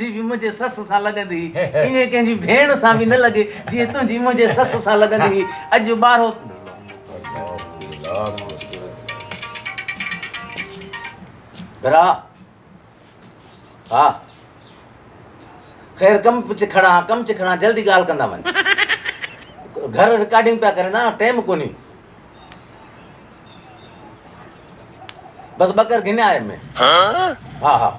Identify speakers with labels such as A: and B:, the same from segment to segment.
A: तुंहिंजी बि मुंहिंजे ससु सां लॻंदी ईअं कंहिंजी भेण सां बि न लॻे जीअं तुंहिंजी मुंहिंजे ससु सां लॻंदी अॼु ॿारहो भरा हा ख़ैर कमु चिखणा जल्दी ॻाल्हि कंदा वञ घर रिकॉर्डिंग पिया करे ना टाइम कोन्हे बस बकर घिन्या आहे में हा हा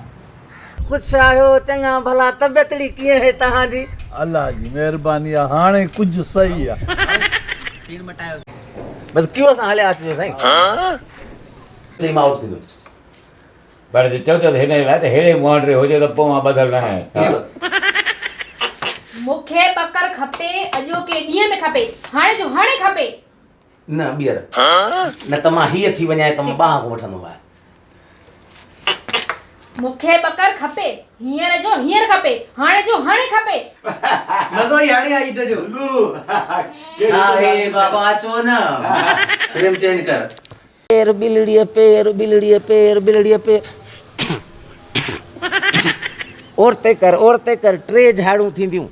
A: ख़ुशि आहियो चङा भला तबियतड़ी कीअं है तव्हांजी
B: अल्लाह जी महिरबानी आहे हाणे कुझु सही आहे
A: बस कियो सां हलिया अचिजो साईं मां उथी
C: पर चओ त हिन लाइ त हेड़े मुहांडरे हुजे त पोइ मां ॿधल न आहियां
D: मूंखे बकर खपे अॼोके ॾींहं में खपे हाणे जो हाणे खपे
A: न ॿीहर न त मां हीअ थी वञाए त मां ॿाह को वठंदो आहियां
D: मूंखे बकर खपे हींअर जो हींअर खपे हाणे जो हाणे खपे
E: मज़ो ई हाणे आई त जो
A: हा हे बाबा अचो न फ्रेम चेंज कर पैर बिलड़िए पैर औरते कर टे झाड़ू थींदियूं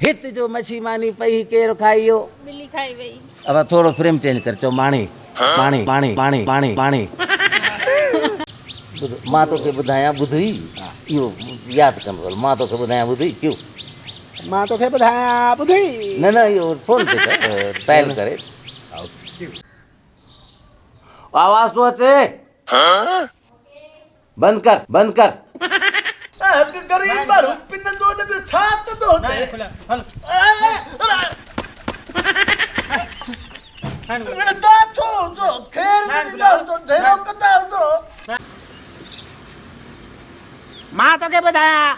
A: हित जो मछी मानी पई केर खाइयो
D: बिल्ली खाई वई
A: अब थोड़ो फ्रेम चेंज कर चो पाणी मां तोखे ॿुधायां ॿुधी इहो यादि कंदो मां तोखे ॿुधायां ॿुधी क्यों
E: मां तोखे ॿुधायां ॿुधी
A: न इहो फोन ते कर डायल करे आवाज तो अचे बंद कर
E: गरीब पर पिन दो ने छाप तो होते मेरे दांतो जो खेर में दांतो धेरो कता तो मां तो के बताया